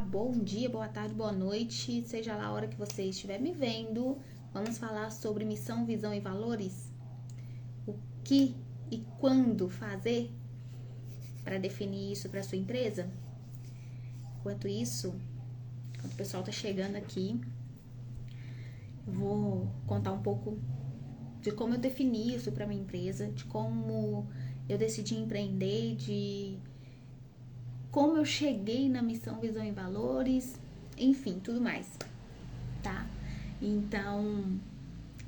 bom dia, boa tarde, boa noite, seja lá a hora que você estiver me vendo. Vamos falar sobre missão, visão e valores. O que e quando fazer para definir isso para sua empresa? Enquanto isso, enquanto o pessoal tá chegando aqui, eu vou contar um pouco de como eu defini isso para minha empresa, de como eu decidi empreender, de como eu cheguei na missão, visão e valores, enfim, tudo mais, tá? Então,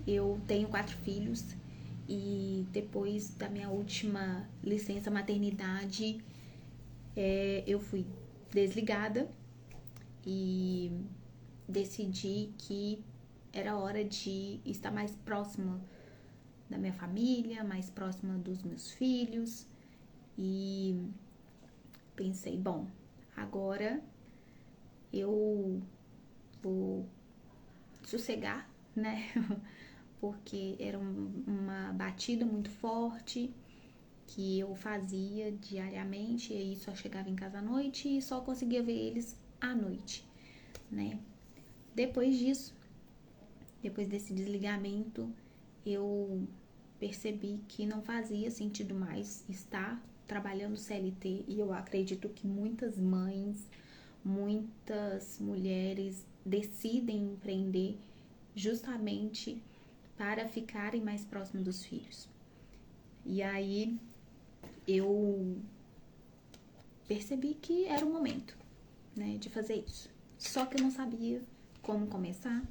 eu tenho 4 filhos e depois da minha última licença maternidade, eu fui desligada e decidi que era hora de estar mais próxima da minha família, mais próxima dos meus filhos e pensei, bom, agora eu vou sossegar, né? Porque era uma batida muito forte que eu fazia diariamente, e aí só chegava em casa à noite e só conseguia ver eles à noite, né? Depois disso, depois desse desligamento, eu percebi que não fazia sentido mais estar trabalhando CLT, e eu acredito que muitas mães, muitas mulheres decidem empreender justamente para ficarem mais próximos dos filhos. E aí eu percebi que era o momento, né, de fazer isso. Só que eu não sabia como começar,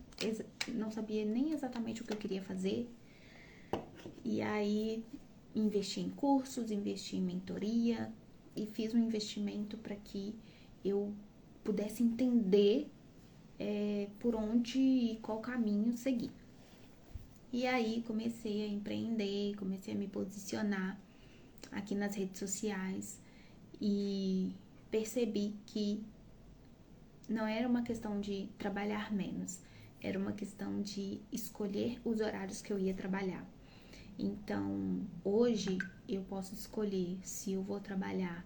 não sabia nem exatamente o que eu queria fazer. E aí investi em cursos, investi em mentoria e fiz um investimento para que eu pudesse entender por onde e qual caminho seguir. E aí comecei a empreender, comecei a me posicionar aqui nas redes sociais e percebi que não era uma questão de trabalhar menos, era uma questão de escolher os horários que eu ia trabalhar. Então, hoje eu posso escolher se eu vou trabalhar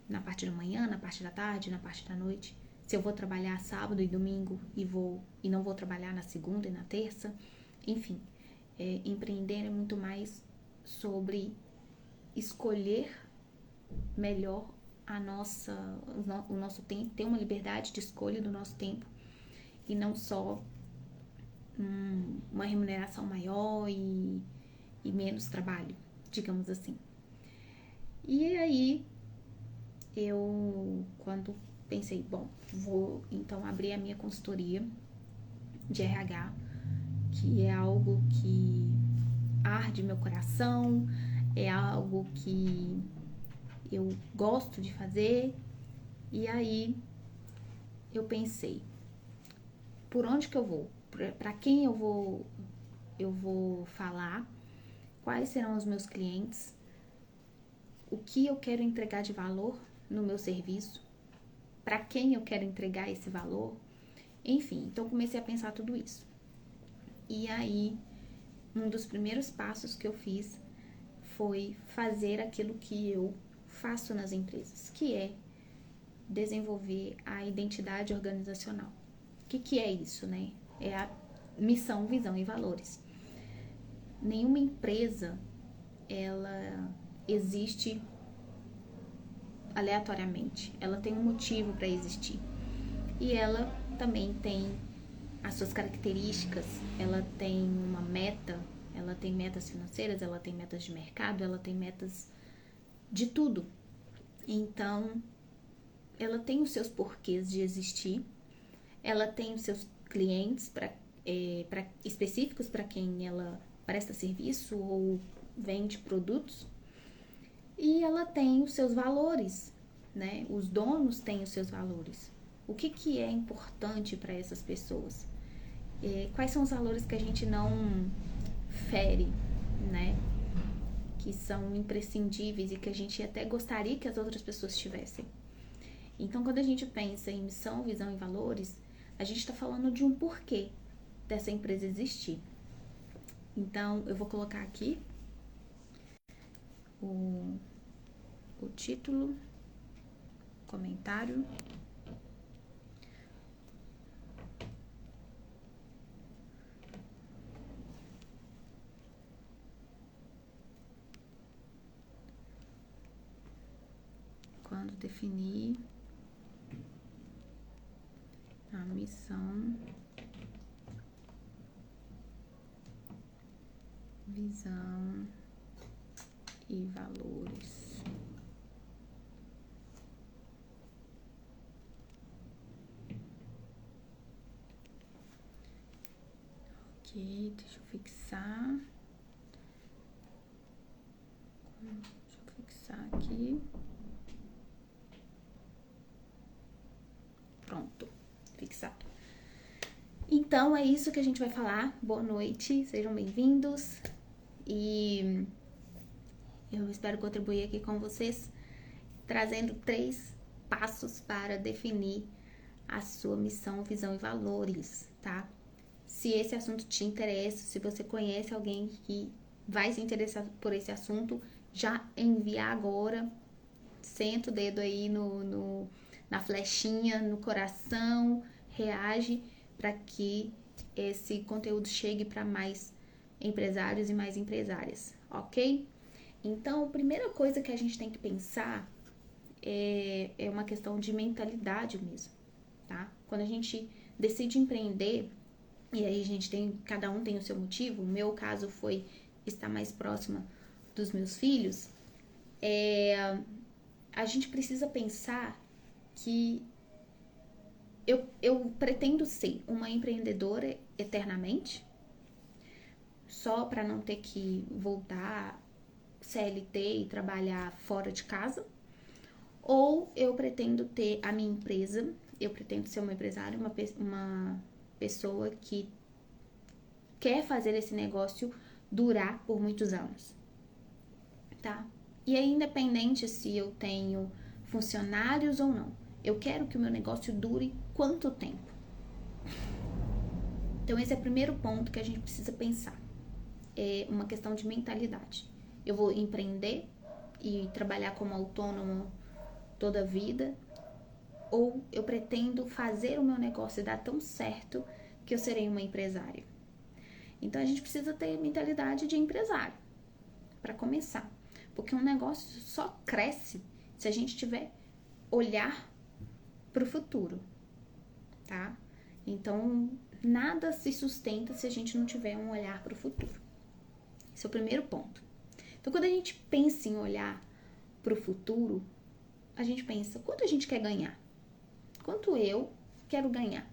na parte da manhã, na parte da tarde, na parte da noite, se eu vou trabalhar sábado e domingo e não vou trabalhar na segunda e na terça. Enfim, empreender é muito mais sobre escolher melhor o nosso tempo, ter uma liberdade de escolha do nosso tempo e não só uma remuneração maior e menos trabalho, digamos assim. E aí eu, quando pensei, bom, vou então abrir a minha consultoria de RH, que é algo que arde meu coração, é algo que eu gosto de fazer. E aí eu pensei, por onde que eu vou? Para quem eu vou falar? Quais serão os meus clientes? O que eu quero entregar de valor no meu serviço? Para quem eu quero entregar esse valor? Enfim, então comecei a pensar tudo isso. E aí, um dos primeiros passos que eu fiz foi fazer aquilo que eu faço nas empresas, que é desenvolver a identidade organizacional. O que é isso, né? É a missão, visão e valores. Nenhuma empresa, ela existe aleatoriamente. Ela tem um motivo para existir. E ela também tem as suas características, ela tem uma meta, ela tem metas financeiras, ela tem metas de mercado, ela tem metas de tudo. Então, ela tem os seus porquês de existir, ela tem os seus clientes específicos para quem ela presta serviço ou vende produtos, e ela tem os seus valores, né? Os donos têm os seus valores. O que é importante para essas pessoas? Quais são os valores que a gente não fere, né? Que são imprescindíveis e que a gente até gostaria que as outras pessoas tivessem. Então, quando a gente pensa em missão, visão e valores, a gente está falando de um porquê dessa empresa existir. Então, eu vou colocar aqui o título, comentário. tentando definir a missão, visão e valores. Ok, deixa eu fixar. Deixa eu fixar aqui. Pronto, fixado. Então, é isso que a gente vai falar. Boa noite, sejam bem-vindos. E eu espero contribuir aqui com vocês, trazendo 3 passos para definir a sua missão, visão e valores, tá? Se esse assunto te interessa, se você conhece alguém que vai se interessar por esse assunto, já envia agora, senta o dedo aí na flechinha, no coração, reage para que esse conteúdo chegue para mais empresários e mais empresárias, ok? Então, a primeira coisa que a gente tem que pensar é uma questão de mentalidade mesmo, tá? Quando a gente decide empreender, e aí cada um tem o seu motivo, o meu caso foi estar mais próxima dos meus filhos, a gente precisa pensar que eu pretendo ser uma empreendedora eternamente, só para não ter que voltar CLT e trabalhar fora de casa, ou eu pretendo ter a minha empresa, eu pretendo ser uma empresária, uma pessoa que quer fazer esse negócio durar por muitos anos, tá? E é independente se eu tenho funcionários ou não, eu quero que o meu negócio dure quanto tempo. Então esse é o primeiro ponto que a gente precisa pensar, é uma questão de mentalidade. Eu vou empreender e trabalhar como autônomo toda a vida, ou eu pretendo fazer o meu negócio dar tão certo que eu serei uma empresária. Então a gente precisa ter mentalidade de empresário para começar, porque um negócio só cresce se a gente tiver olhar para o futuro, tá? Então nada se sustenta se a gente não tiver um olhar para o futuro. Esse é o primeiro ponto. Então quando a gente pensa em olhar para o futuro, a gente pensa quanto a gente quer ganhar, quanto eu quero ganhar.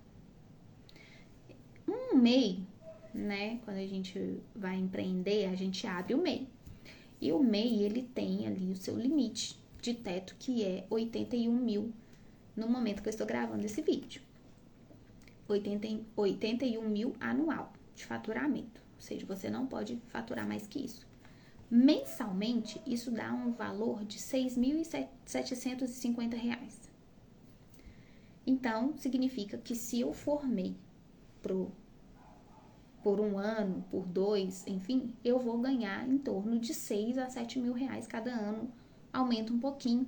Um MEI, né? Quando a gente vai empreender, a gente abre o MEI. E o MEI, ele tem ali o seu limite de teto, que é 81 mil no momento que eu estou gravando esse vídeo. 81 mil anual de faturamento. Ou seja, você não pode faturar mais que isso. Mensalmente, isso dá um valor de R$ 6.750. Então, significa que se eu for MEI por 1 ano, por 2, enfim, eu vou ganhar em torno de 6 a 7 mil reais cada ano. Aumenta um pouquinho,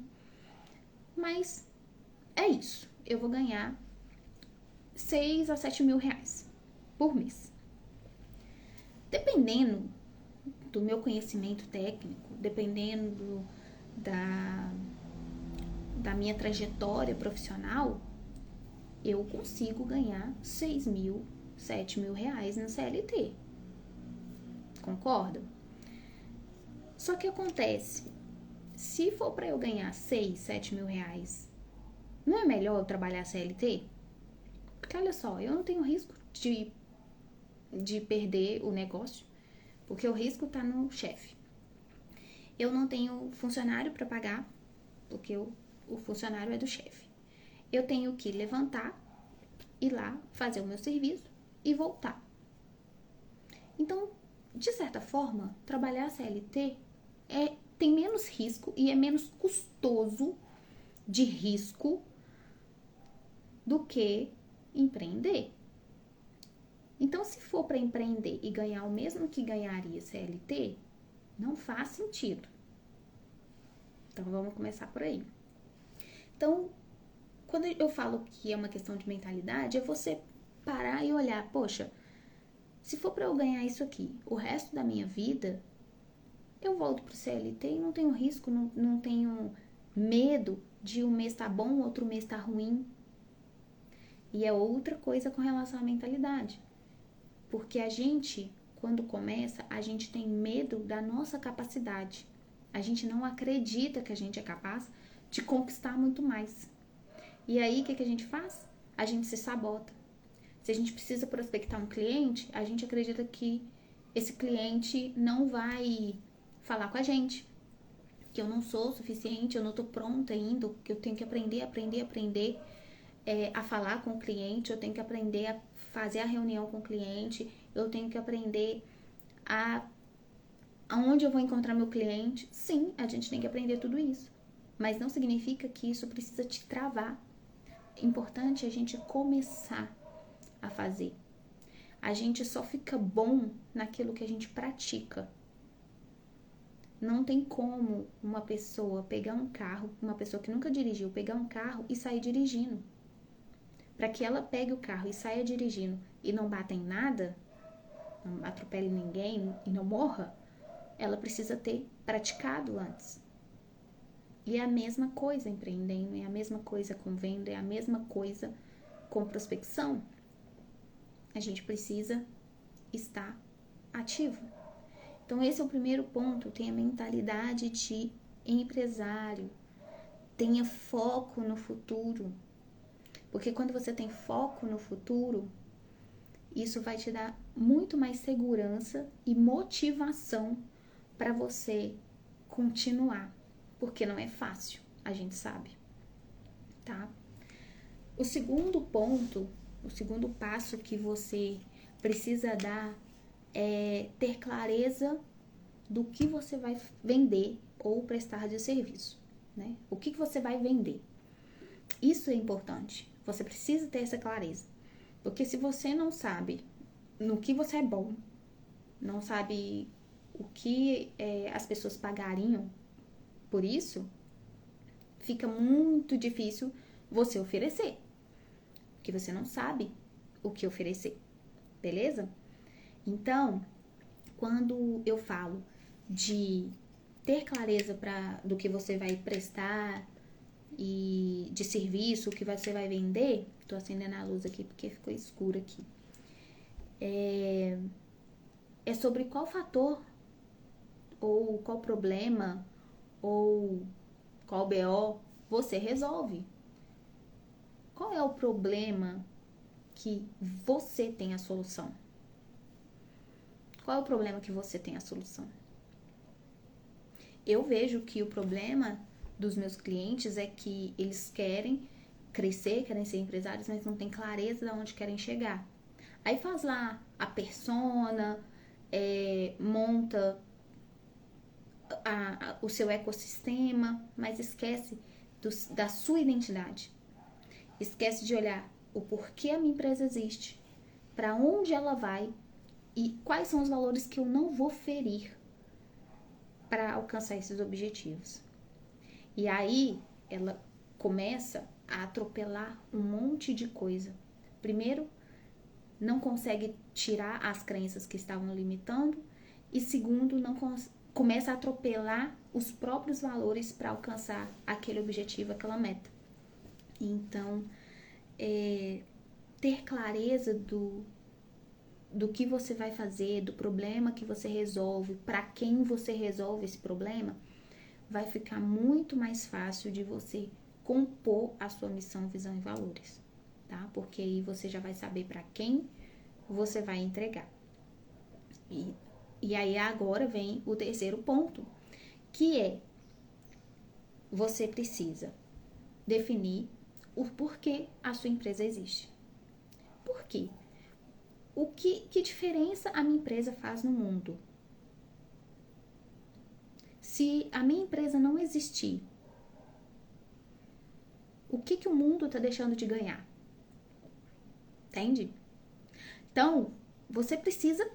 mas é isso. Eu vou ganhar 6 a 7 mil reais por mês. Dependendo do meu conhecimento técnico, dependendo da minha trajetória profissional, eu consigo ganhar 6 mil, 7 mil reais no CLT. Concorda? Só que acontece, se for para eu ganhar 6, 7 mil reais, não é melhor eu trabalhar CLT? Porque olha só, eu não tenho risco de perder o negócio, porque o risco tá no chefe. Eu não tenho funcionário para pagar, porque o funcionário é do chefe. Eu tenho que levantar, ir lá, fazer o meu serviço e voltar. Então, de certa forma, trabalhar CLT tem menos risco e é menos custoso de risco do que empreender. Então, se for para empreender e ganhar o mesmo que ganharia CLT, não faz sentido. Então, vamos começar por aí. Então, quando eu falo que é uma questão de mentalidade, é você parar e olhar, poxa, se for para eu ganhar isso aqui, o resto da minha vida, eu volto pro CLT e não tenho risco, não tenho medo de um mês tá bom, outro mês tá ruim. E é outra coisa com relação à mentalidade. Porque a gente, quando começa, a gente tem medo da nossa capacidade. A gente não acredita que a gente é capaz de conquistar muito mais. E aí, o que a gente faz? A gente se sabota. Se a gente precisa prospectar um cliente, a gente acredita que esse cliente não vai falar com a gente, que eu não sou o suficiente, eu não tô pronta ainda, que eu tenho que aprender a falar com o cliente, eu tenho que aprender a fazer a reunião com o cliente, eu tenho que aprender aonde eu vou encontrar meu cliente. Sim, a gente tem que aprender tudo isso, mas não significa que isso precisa te travar. É importante a gente começar a fazer. A gente só fica bom naquilo que a gente pratica. Não tem como uma pessoa pegar um carro, uma pessoa que nunca dirigiu, pegar um carro e sair dirigindo. Para que ela pegue o carro e saia dirigindo e não bata em nada, não atropele ninguém e não morra, ela precisa ter praticado antes. E é a mesma coisa empreendendo, é a mesma coisa com venda, é a mesma coisa com prospecção. A gente precisa estar ativo. Então esse é o primeiro ponto, tenha mentalidade de empresário, tenha foco no futuro. Porque quando você tem foco no futuro, isso vai te dar muito mais segurança e motivação para você continuar. Porque não é fácil, a gente sabe, tá? O segundo ponto, o segundo passo que você precisa dar é ter clareza do que você vai vender ou prestar de serviço, né? O que você vai vender. Isso é importante. Você precisa ter essa clareza. Porque se você não sabe no que você é bom, não sabe o que as pessoas pagariam por isso, fica muito difícil você oferecer. Porque você não sabe o que oferecer. Beleza? Então, quando eu falo de ter clareza do que você vai prestar e de serviço, o que você vai vender, tô acendendo a luz aqui porque ficou escuro aqui, é sobre qual fator ou qual problema ou qual BO você resolve. Qual é o problema que você tem a solução? Qual é o problema que você tem a solução? Eu vejo que o problema dos meus clientes é que eles querem crescer, querem ser empresários, mas não tem clareza de onde querem chegar. Aí faz lá a persona, monta o seu ecossistema, mas esquece da sua identidade. Esquece de olhar o porquê a minha empresa existe, para onde ela vai e quais são os valores que eu não vou ferir para alcançar esses objetivos. E aí ela começa a atropelar um monte de coisa. Primeiro, não consegue tirar as crenças que estavam limitando. E segundo, começa a atropelar os próprios valores para alcançar aquele objetivo, aquela meta. Então, ter clareza do que você vai fazer, do problema que você resolve, para quem você resolve esse problema, vai ficar muito mais fácil de você compor a sua missão, visão e valores, tá? Porque aí você já vai saber para quem você vai entregar. E aí agora vem o terceiro ponto, que é você precisa definir o porquê a sua empresa existe. Por quê? Que diferença a minha empresa faz no mundo? Se a minha empresa não existir, o que o mundo está deixando de ganhar? Entende? Então, você precisa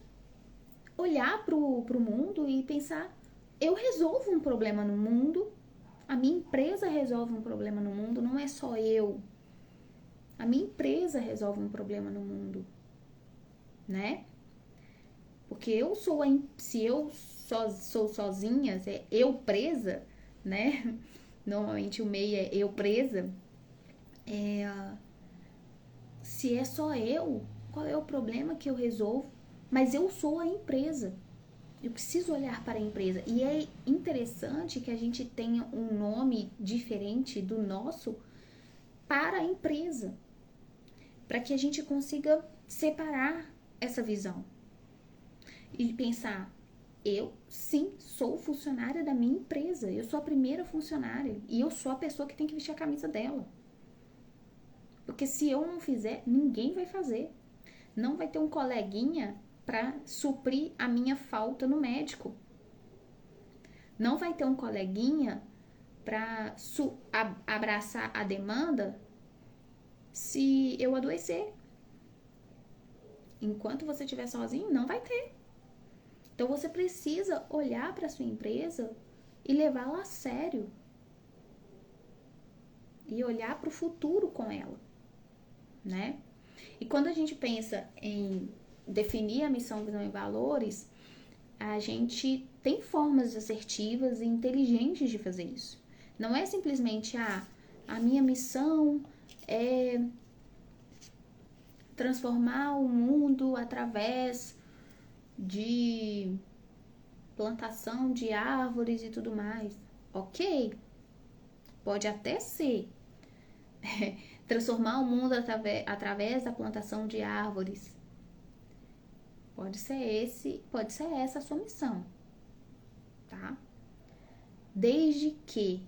olhar para o mundo e pensar, eu resolvo um problema no mundo, a minha empresa resolve um problema no mundo, não é só eu. A minha empresa resolve um problema no mundo, né? Porque se eu sou sozinha, eu presa, né? Normalmente o MEI é eu presa. Se é só eu, qual é o problema que eu resolvo? Mas eu sou a empresa. Eu preciso olhar para a empresa. E é interessante que a gente tenha um nome diferente do nosso para a empresa, para que a gente consiga separar essa visão e pensar: eu sim sou funcionária da minha empresa, eu sou a primeira funcionária e eu sou a pessoa que tem que vestir a camisa dela. Porque se eu não fizer, ninguém vai fazer. Não vai ter um coleguinha para suprir a minha falta no médico. Não vai ter um coleguinha para abraçar a demanda se eu adoecer. Enquanto você estiver sozinho, não vai ter. Então você precisa olhar para sua empresa e levá-la a sério. E olhar para o futuro com ela, né? E quando a gente pensa em definir a missão, visão e valores, a gente tem formas assertivas e inteligentes de fazer isso. Não é simplesmente a minha missão é transformar o mundo através de plantação de árvores e tudo mais. Ok, pode até ser transformar o mundo através da plantação de árvores. Pode ser essa a sua missão, tá? Desde que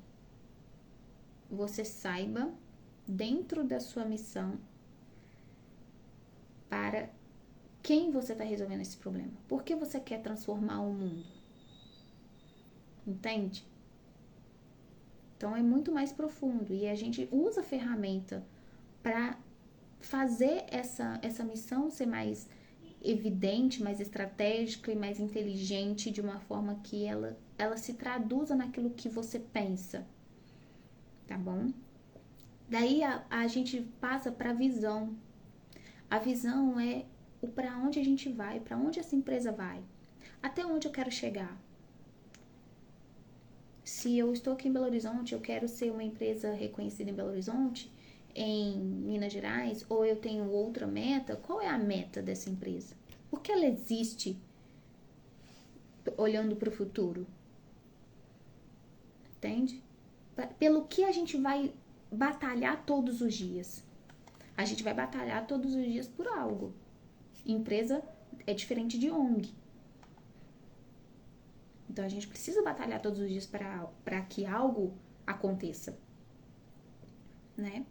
você saiba, dentro da sua missão, para quem você está resolvendo esse problema. Por que você quer transformar o mundo? Entende? Então é muito mais profundo e a gente usa a ferramenta para fazer essa missão ser mais evidente, mais estratégica e mais inteligente, de uma forma que ela se traduza naquilo que você pensa, tá bom? Daí a gente passa para a visão. A visão é o para onde a gente vai, para onde essa empresa vai, até onde eu quero chegar. Se eu estou aqui em Belo Horizonte, eu quero ser uma empresa reconhecida em Belo Horizonte, em Minas Gerais, ou eu tenho outra meta, qual é a meta dessa empresa? Por que ela existe olhando para o futuro? Entende? Pelo que a gente vai batalhar todos os dias? A gente vai batalhar todos os dias por algo. Empresa é diferente de ONG. Então a gente precisa batalhar todos os dias para que algo aconteça, né?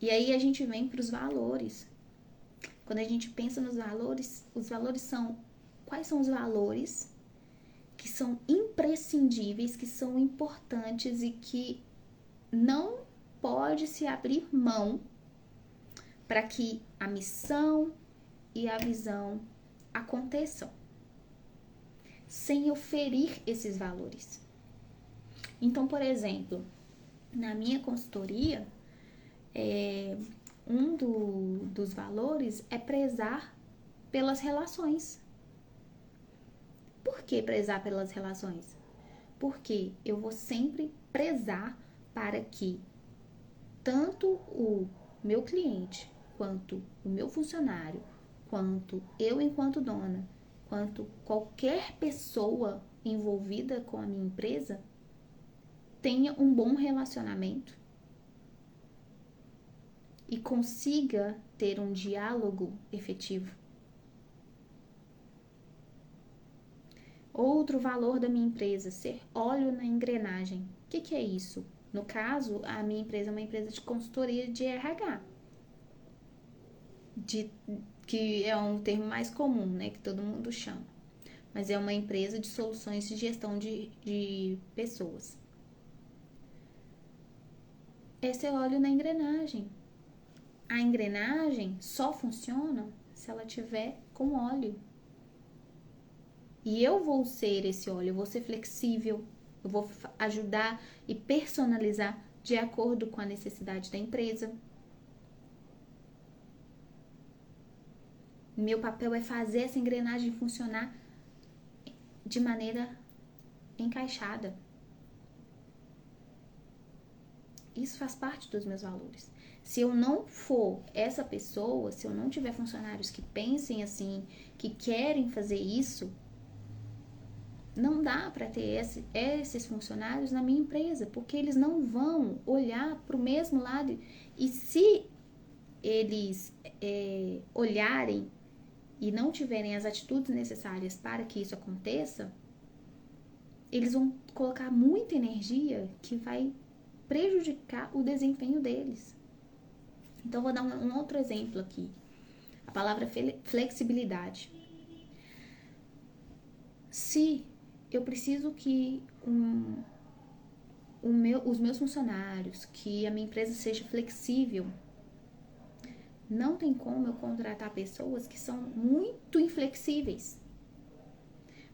E aí a gente vem para os valores. Quando a gente pensa nos valores, os valores são: quais são os valores que são imprescindíveis, que são importantes e que não pode se abrir mão para que a missão e a visão aconteçam, sem eu ferir esses valores. Então, por exemplo, na minha consultoria, um dos valores é prezar pelas relações. Por que prezar pelas relações? Porque eu vou sempre prezar para que tanto o meu cliente, quanto o meu funcionário, quanto eu enquanto dona, quanto qualquer pessoa envolvida com a minha empresa, tenha um bom relacionamento e consiga ter um diálogo efetivo. Outro valor da minha empresa: ser óleo na engrenagem. O que é isso? No caso, a minha empresa é uma empresa de consultoria de RH, que é um termo mais comum, né, que todo mundo chama. Mas é uma empresa de soluções de gestão de pessoas. Esse é óleo na engrenagem. A engrenagem só funciona se ela tiver com óleo. E eu vou ser esse óleo, eu vou ser flexível, eu vou ajudar e personalizar de acordo com a necessidade da empresa. Meu papel é fazer essa engrenagem funcionar de maneira encaixada. Isso faz parte dos meus valores. Se eu não for essa pessoa, se eu não tiver funcionários que pensem assim, que querem fazer isso, não dá para ter esses funcionários na minha empresa, porque eles não vão olhar para o mesmo lado. E se eles olharem e não tiverem as atitudes necessárias para que isso aconteça, eles vão colocar muita energia que vai prejudicar o desempenho deles. Então, vou dar um outro exemplo aqui. A palavra flexibilidade. Se eu preciso que os meus funcionários, que a minha empresa seja flexível, não tem como eu contratar pessoas que são muito inflexíveis.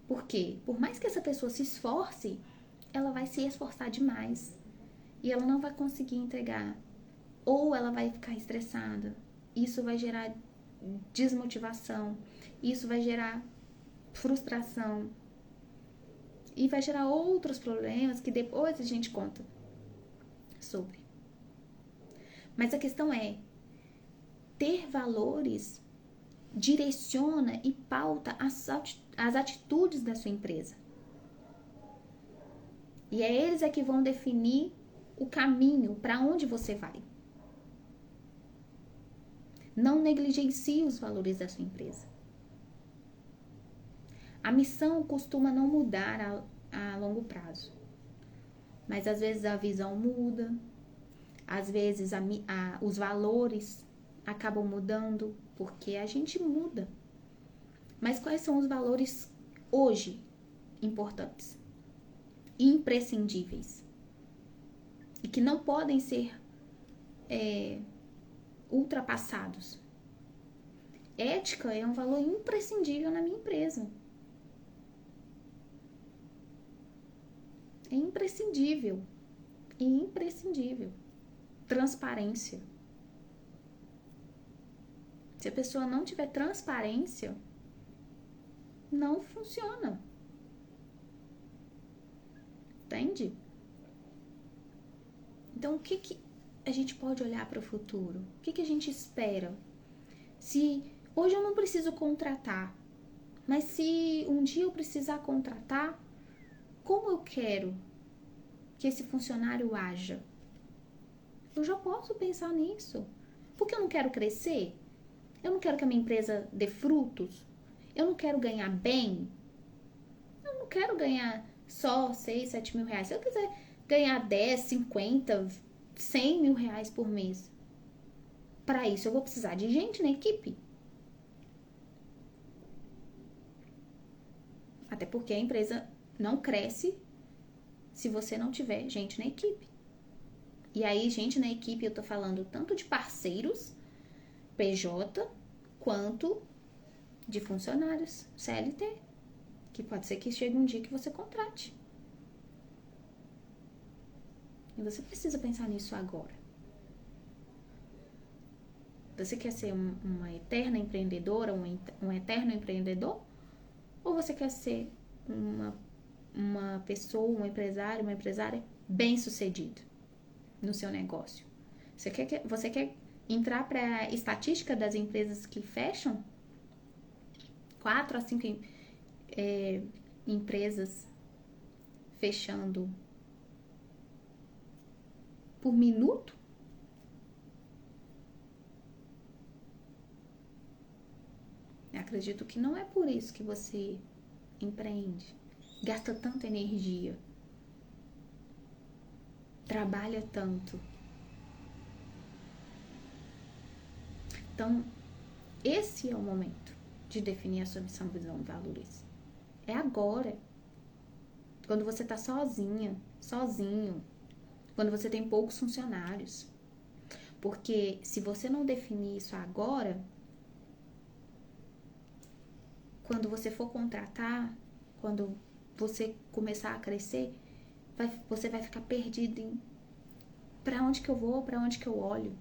Por quê? Por mais que essa pessoa se esforce, ela vai se esforçar demais e ela não vai conseguir entregar. Ou ela vai ficar estressada. Isso vai gerar desmotivação. Isso vai gerar frustração. E vai gerar outros problemas que depois a gente conta sobre. Mas a questão é, ter valores direciona e pauta as atitudes da sua empresa. E é eles que vão definir o caminho para onde você vai. Não negligencie os valores da sua empresa. A missão costuma não mudar a longo prazo. Mas às vezes a visão muda, às vezes os valores acabam mudando, porque a gente muda. Mas quais são os valores hoje importantes? Imprescindíveis. E que não podem ser ultrapassados. Ética é um valor imprescindível na minha empresa. É imprescindível. Imprescindível. Transparência. Se a pessoa não tiver transparência, não funciona. Entende? Então, o que a gente pode olhar para o futuro? O que a gente espera? Se hoje eu não preciso contratar, mas se um dia eu precisar contratar, como eu quero que esse funcionário haja? Eu já posso pensar nisso. Porque eu não quero crescer? Eu não quero que a minha empresa dê frutos? Eu não quero ganhar bem? Eu não quero ganhar só 6, 7 mil reais. Se eu quiser ganhar 10, 50, 100 mil reais por mês, para isso eu vou precisar de gente na equipe. Até porque a empresa não cresce se você não tiver gente na equipe. E aí, gente na equipe, eu tô falando tanto de parceiros, PJ, quanto de funcionários, CLT. Que pode ser que chegue um dia que você contrate. E você precisa pensar nisso agora. Você quer ser uma eterna empreendedora, um eterno empreendedor? Ou você quer ser uma pessoa, um empresário, uma empresária bem-sucedido no seu negócio? Você quer entrar para a estatística das empresas que fecham? 4 a 5 empresas fechando por minuto? Eu acredito que não é por isso que você empreende. Gasta tanta energia. Trabalha tanto. Então, esse é o momento de definir a sua missão, visão e valores. É agora. Quando você tá sozinha, sozinho. Quando você tem poucos funcionários. Porque se você não definir isso agora, quando você for contratar, quando você começar a crescer, você vai ficar perdido em para onde que eu vou, para onde que eu olho.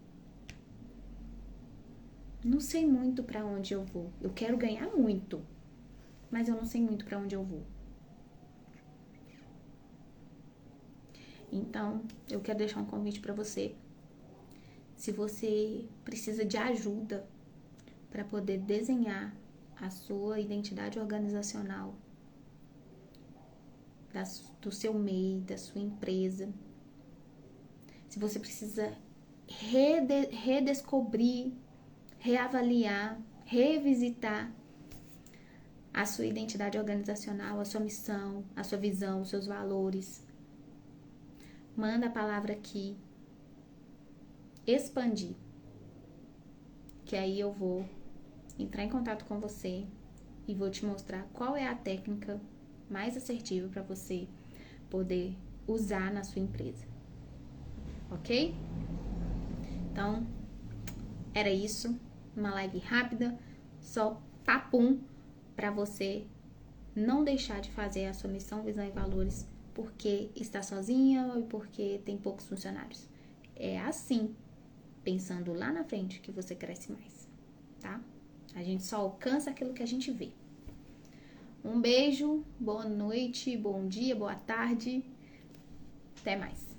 Não sei muito para onde eu vou. Eu quero ganhar muito, mas eu não sei muito para onde eu vou. Então, eu quero deixar um convite para você. Se você precisa de ajuda para poder desenhar a sua identidade organizacional, do seu MEI, da sua empresa, se você precisa redescobrir, reavaliar, revisitar a sua identidade organizacional, a sua missão, a sua visão, os seus valores, manda a palavra aqui, expandir, que aí eu vou entrar em contato com você e vou te mostrar qual é a técnica mais assertiva para você poder usar na sua empresa, ok? Então, era isso, uma live rápida, só papum, para você não deixar de fazer a sua missão, visão e valores porque está sozinha e porque tem poucos funcionários. É assim, pensando lá na frente, que você cresce mais, tá? A gente só alcança aquilo que a gente vê. Um beijo, boa noite, bom dia, boa tarde. Até mais.